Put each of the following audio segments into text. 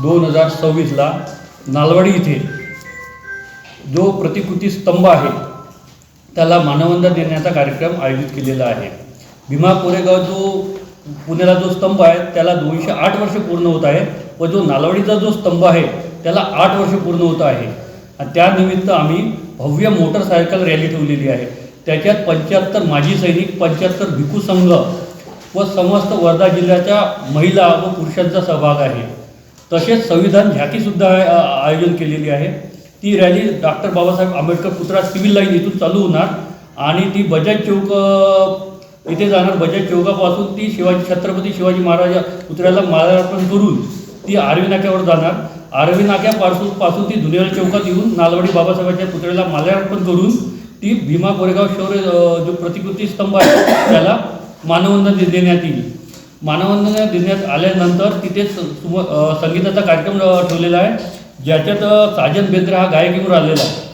2026ला नालवाडी इथे जो प्रतिकृती स्तंभ आहे त्याला मानवंदना देण्याचा कार्यक्रम आयोजित केलेला आहे। भीमा कोरेगाव जो पुण्याला जो स्तंभ आहे त्याला 208 वर्ष पूर्ण होत आहे व जो नालवाडीचा जो स्तंभ आहे त्याला 8 वर्ष पूर्ण होत आहे आणि त्यानिमित्त आम्ही भव्य मोटरसायकल रॅली ठेवलेली आहे। त्याच्यात 75 माजी सैनिक, 75 भिक्खू संघ व समस्त वर्धा जिल्ह्याच्या महिला व पुरुषांचा सहभाग आहे। तसेच संविधान झाकीसुद्धा आयोजन केलेली आहे। ती रॅली डॉक्टर बाबासाहेब आंबेडकर पुतळा सिव्हिल लाईन इथून चालू होणार आणि ती बजाज चौक इथे जाणार। बजाज चौकापासून ती छत्रपती शिवाजी महाराज पुतळ्याला माल्यार्पण करून ती आर्वी नाक्यावर जाणार। आर्वी नाक्यापासून ती धुलेवाल चौकात येऊन नालवाडी बाबासाहेबांच्या पुतळ्याला माल्यार्पण करून ती भीमा कोरेगाव शौर्य जो प्रतिकृती स्तंभ आहे त्याला मानवंदना देण्यात येईल। मानवंदना देण्यात आल्यानंतर तिथे संगीताचा कार्यक्रम ठेवलेला आहे ज्याच्यात साजन बेंद्रे हा गायक येऊन आलेला आहे।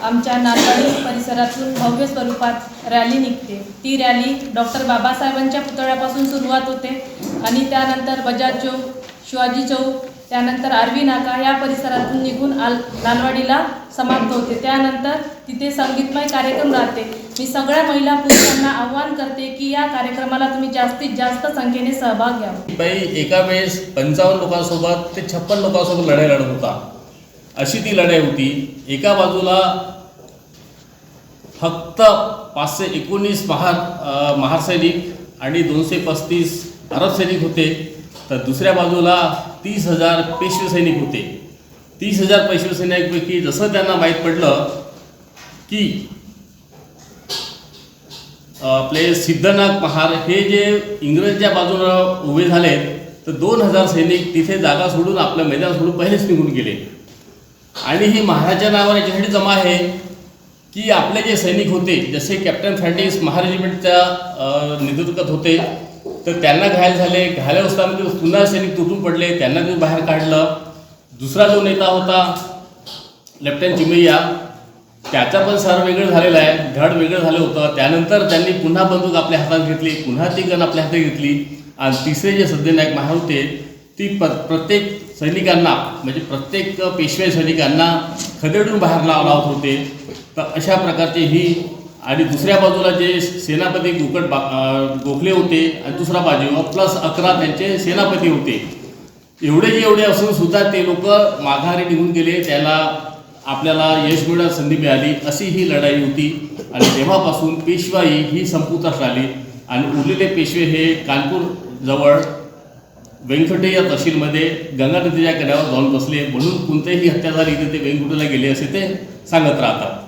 आमच्या नालवाडी परिसरातून भव्य स्वरूपात रॅली निघते। ती रॅली डॉक्टर बाबासाहेबांच्या पुतळ्यापासून सुरुवात होते आणि त्यानंतर बजाज चौक, शिवाजी चौक, त्यानंतर आर्वी नाका या परिसरातून निघून नालवाडीला समाप्त होते। त्यानंतर तिथे संगीतमय कार्यक्रम राहते। मी सगळ्या महिला पुरुषांना आव्हान करते की या कार्यक्रमाला तुम्ही जास्तीत जास्त संख्येने सहभाग घ्यावा। बाई एका वेळेस 55 लोकांसोबत ते 56 लोकांसोबत लढाई लढत होता, अशी ती लढाई होती। एका बाजूला फक्त 519 महार सैनिक आणि 235 अरब सैनिक होते, तर दुसऱ्या बाजूला 30,000 पेशवे सैनिक होते। 30,000 पेशवे सैनिकांपैकी जसं त्यांना माहीत पडलं की आपले सिद्धनाथ महार हे जे इंग्रजांच्या बाजूनं उभे झाले, तर 2,000 सैनिक तिथे जागा सोडून आपलं मैदान सोडून पहिलेच निघून गेले। आणि ही महाराजांच्या नावाने याच्यासाठी जमा आहे की आपले जे सैनिक होते, जसे कॅप्टन फ्रँटिस महार रेजिमेंटच्या नेतृत्वात होते, तर त्यांना घायल झाले। घायल असताना पुन्हा सैनिक तुटून पडले, त्यांना तिथून बाहेर काढलं। दुसरा जो नेता होता लेफ्टनंट चिमय्या, त्याचा पण सर वेगळं झालेला आहे, धड वेगळं झालं होतं। त्यानंतर त्यांनी पुन्हा बंदूक आपल्या हातात घेतली, पुन्हा ती गन आपल्या हातात घेतली आणि तिसरे जे सद्यनायक महार होते ती प्रत्येक सैनिकांना म्हणजे प्रत्येक पेशवे सैनिकांना खदेडून बाहेर लावत होते। तर अशा प्रकारची ही आणि दुसऱ्या बाजूला जे सेनापती गोखले होते आणि दुसरा बाजू प्लस 11 त्यांचे सेनापती होते। एवढे असून सुद्धा ते लोक माघारी निघून गेले, त्याला आपल्याला यश मिळण्याची संधी मिळाली। अशी ही लढाई होती आणि तेव्हापासून पेशवाई ही संपुष्टात आली आणि उरलेले पेशवे हे कानपूर जवळ वेंकटे या तहसीलमध्ये गंगा नदीच्या किनाऱ्यावर जाऊन बसले, म्हणून कोणतेही हत्या झाली तर ते वेंकुटला गेले असे ते सांगत राहतात।